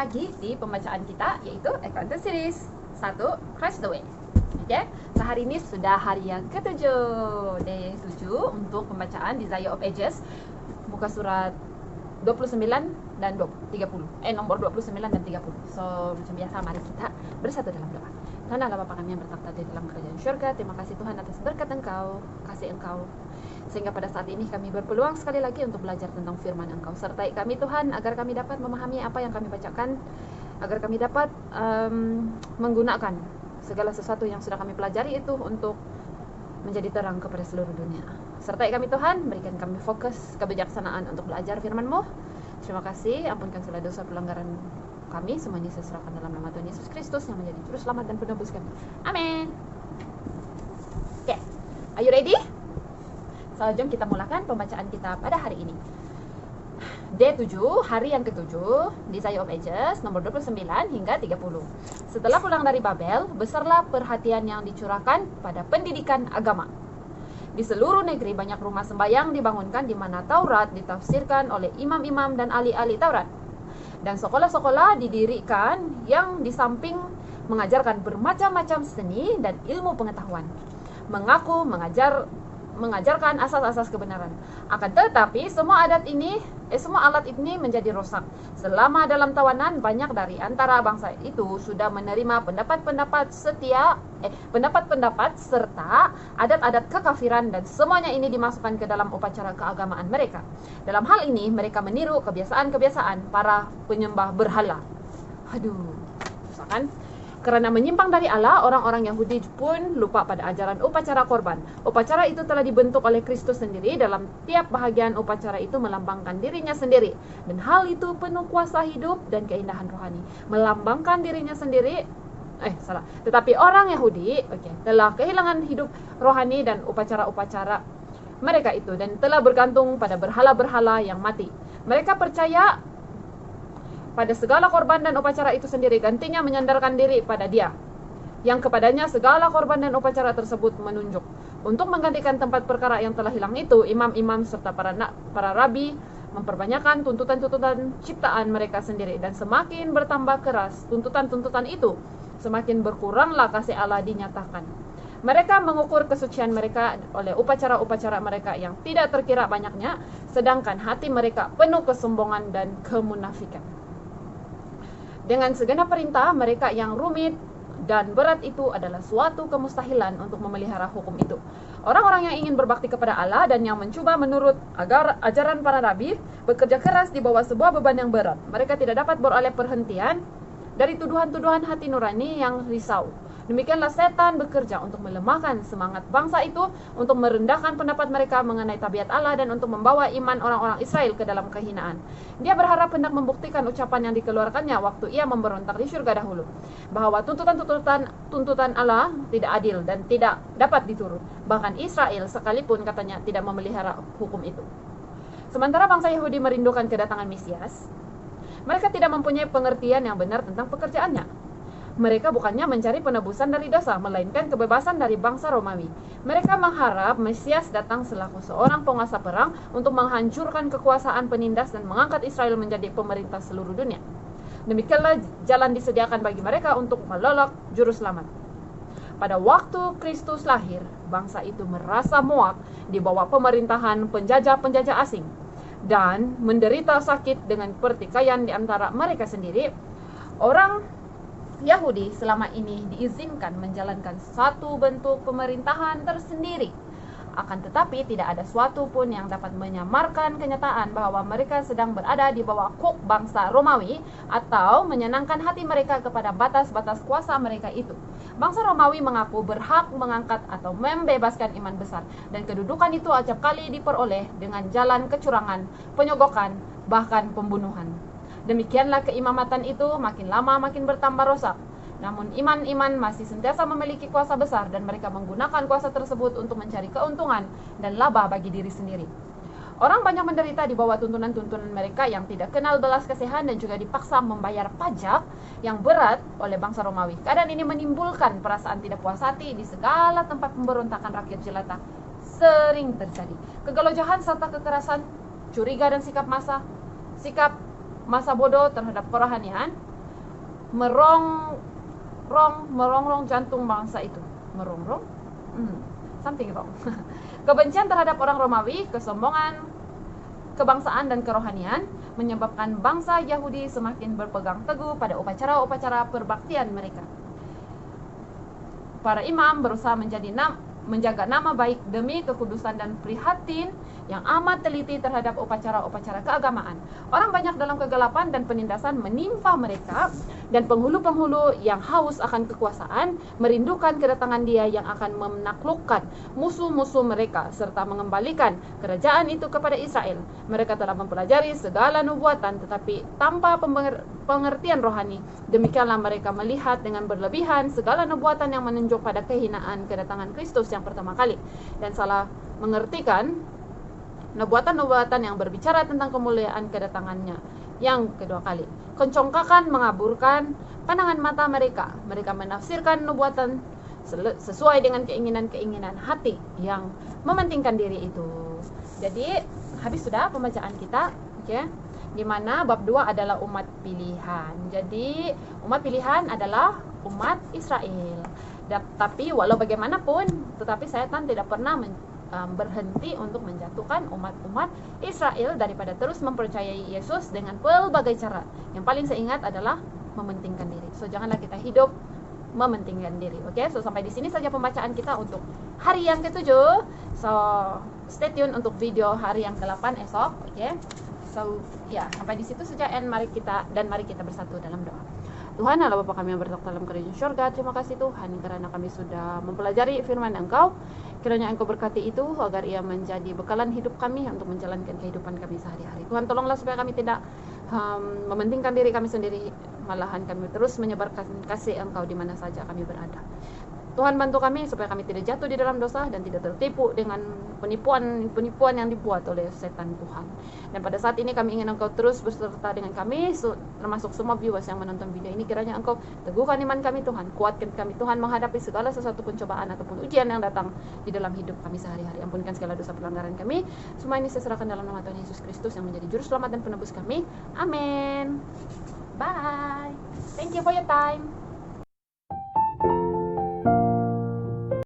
lagi di pembacaan kita, yaitu Accountant Series 1, Christ the Way. Oke, hari ini sudah hari yang ke-7, day 7 untuk pembacaan Desire of Ages, muka surat 29 dan 30. Nomor 29 dan 30. So, macam biasa mari kita bersatu dalam doa. Tuhan Allah Bapa kami yang bertakhta di dalam kerajaan syurga, terima kasih Tuhan atas berkat Engkau, kasih Engkau, sehingga pada saat ini kami berpeluang sekali lagi untuk belajar tentang firman Engkau. Sertai kami Tuhan, agar kami dapat memahami apa yang kami bacakan, agar kami dapat menggunakan segala sesuatu yang sudah kami pelajari itu untuk menjadi terang kepada seluruh dunia. Sertai kami Tuhan, berikan kami fokus kebijaksanaan untuk belajar firman-Mu. Terima kasih, ampunkan segala dosa pelanggaran kami, semuanya saya serahkan dalam nama Tuhan Yesus Kristus yang menjadi juru selamat dan penebus kami. Amin. Oke, are you ready? So, jom kita mulakan pembacaan kita pada hari ini. Day 7, hari yang ke-7, Desire of Ages, nomor 29 hingga 30. Setelah pulang dari Babel, besarlah perhatian yang dicurahkan pada pendidikan agama. Di seluruh negeri banyak rumah sembahyang dibangunkan di mana Taurat ditafsirkan oleh imam-imam dan ahli-ahli Taurat. Dan sekolah-sekolah didirikan yang di samping mengajarkan bermacam-macam seni dan ilmu pengetahuan, mengaku mengajarkan asas-asas kebenaran. Akan tetapi semua alat ini menjadi rosak. Selama dalam tawanan, banyak dari antara bangsa itu sudah menerima pendapat-pendapat serta adat-adat kekafiran, dan semuanya ini dimasukkan ke dalam upacara keagamaan mereka. Dalam hal ini mereka meniru kebiasaan-kebiasaan para penyembah berhala. Susah kan? Karena menyimpang dari Allah, orang-orang Yahudi pun lupa pada ajaran upacara korban. Upacara itu telah dibentuk oleh Kristus sendiri. Dalam tiap bahagian upacara itu melambangkan dirinya sendiri. Dan hal itu penuh kuasa hidup dan keindahan rohani. Melambangkan dirinya sendiri. Tetapi orang Yahudi telah kehilangan hidup rohani dan upacara-upacara mereka itu, dan telah bergantung pada berhala-berhala yang mati. Mereka percaya pada segala korban dan upacara itu sendiri, gantinya menyandarkan diri pada Dia, yang kepadanya segala korban dan upacara tersebut menunjuk. Untuk menggantikan tempat perkara yang telah hilang itu, imam-imam serta para rabi memperbanyakkan tuntutan-tuntutan ciptaan mereka sendiri, dan semakin bertambah keras tuntutan-tuntutan itu, semakin berkuranglah kasih Allah dinyatakan. Mereka mengukur kesucian mereka oleh upacara-upacara mereka yang tidak terkira banyaknya, sedangkan hati mereka penuh kesombongan dan kemunafikan. Dengan segenap perintah mereka yang rumit dan berat itu adalah suatu kemustahilan untuk memelihara hukum itu. Orang-orang yang ingin berbakti kepada Allah dan yang mencoba menurut ajaran para rabi bekerja keras di bawah sebuah beban yang berat. Mereka tidak dapat beroleh perhentian dari tuduhan-tuduhan hati nurani yang risau. Demikianlah setan bekerja untuk melemahkan semangat bangsa itu, untuk merendahkan pendapat mereka mengenai tabiat Allah, dan untuk membawa iman orang-orang Israel ke dalam kehinaan. Dia berharap hendak membuktikan ucapan yang dikeluarkannya waktu ia memberontak di surga dahulu, bahwa tuntutan Allah tidak adil dan tidak dapat diturut. Bahkan Israel sekalipun katanya tidak memelihara hukum itu. Sementara bangsa Yahudi merindukan kedatangan Mesias, mereka tidak mempunyai pengertian yang benar tentang pekerjaannya. Mereka bukannya mencari penebusan dari dosa, melainkan kebebasan dari bangsa Romawi. Mereka mengharap Mesias datang selaku seorang penguasa perang untuk menghancurkan kekuasaan penindas dan mengangkat Israel menjadi pemerintah seluruh dunia. Demikianlah jalan disediakan bagi mereka untuk melolok juru selamat. Pada waktu Kristus lahir, bangsa itu merasa muak di bawah pemerintahan penjajah-penjajah asing dan menderita sakit dengan pertikaian di antara mereka sendiri. Orang Yahudi selama ini diizinkan menjalankan satu bentuk pemerintahan tersendiri. Akan tetapi tidak ada suatu pun yang dapat menyamarkan kenyataan bahwa mereka sedang berada di bawah kuk bangsa Romawi, atau menyenangkan hati mereka kepada batas-batas kuasa mereka itu. Bangsa Romawi mengaku berhak mengangkat atau membebaskan iman besar, dan kedudukan itu acap kali diperoleh dengan jalan kecurangan, penyogokan, bahkan pembunuhan. Demikianlah keimamatan itu makin lama makin bertambah rosak. Namun iman-iman masih sentiasa memiliki kuasa besar, dan mereka menggunakan kuasa tersebut untuk mencari keuntungan dan laba bagi diri sendiri. Orang banyak menderita di bawah tuntunan-tuntunan mereka yang tidak kenal belas kasihan, dan juga dipaksa membayar pajak yang berat oleh bangsa Romawi. Keadaan ini menimbulkan perasaan tidak puas hati di segala tempat. Pemberontakan rakyat jelata sering terjadi. Kegelojohan serta kekerasan, curiga dan sikap masa bodoh terhadap kerohanian merongrong jantung bangsa itu. Merongrong? Something wrong. Kebencian terhadap orang Romawi, kesombongan, kebangsaan dan kerohanian menyebabkan bangsa Yahudi semakin berpegang teguh pada upacara-upacara perbaktian mereka. Para imam berusaha menjaga nama baik demi kekudusan dan prihatin yang amat teliti terhadap upacara-upacara keagamaan. Orang banyak dalam kegelapan dan penindasan menimpa mereka, dan penghulu-penghulu yang haus akan kekuasaan merindukan kedatangan Dia yang akan menaklukkan musuh-musuh mereka serta mengembalikan kerajaan itu kepada Israel. Mereka telah mempelajari segala nubuatan tetapi tanpa pengertian rohani. Demikianlah mereka melihat dengan berlebihan segala nubuatan yang menunjuk pada kehinaan kedatangan Kristus yang pertama kali, dan salah mengertikan nubuatan-nubuatan yang berbicara tentang kemuliaan kedatangannya yang kedua kali. Kencongkakan mengaburkan pandangan mata mereka. Mereka menafsirkan nubuatan sesuai dengan keinginan-keinginan hati yang mementingkan diri itu. Jadi habis sudah pembacaan kita, oke? Di mana bab 2 adalah umat pilihan. Jadi umat pilihan adalah umat Israel. Tapi walau bagaimanapun, tetapi setan tidak pernah berhenti untuk menjatuhkan umat-umat Israel daripada terus mempercayai Yesus dengan pelbagai cara. Yang paling saya ingat adalah mementingkan diri. So janganlah kita hidup mementingkan diri. Oke, so sampai di sini saja pembacaan kita untuk hari yang ke-7. So stay tune untuk video hari yang ke-8 esok. Oke. So ya, sampai di situ saja, and mari kita bersatu dalam doa. Tuhan Allah Bapa kami yang bertakhta dalam kerajaan surga, terima kasih Tuhan karena kami sudah mempelajari firman Engkau. Kiranya Engkau berkati itu agar ia menjadi bekalan hidup kami untuk menjalankan kehidupan kami sehari-hari. Tuhan tolonglah supaya kami tidak mementingkan diri kami sendiri, malahan kami terus menyebarkan kasih Engkau di mana saja kami berada. Tuhan bantu kami supaya kami tidak jatuh di dalam dosa dan tidak tertipu dengan penipuan yang dibuat oleh setan Tuhan. Dan pada saat ini kami ingin Engkau terus berserta dengan kami, termasuk semua viewers yang menonton video ini. Kiranya Engkau teguhkan iman kami Tuhan, kuatkan kami Tuhan menghadapi segala sesuatu pencobaan ataupun ujian yang datang di dalam hidup kami sehari-hari. Ampunkan segala dosa pelanggaran kami. Semua ini saya serahkan dalam nama Tuhan Yesus Kristus yang menjadi juru selamat dan penebus kami. Amin. Bye. Thank you for your time.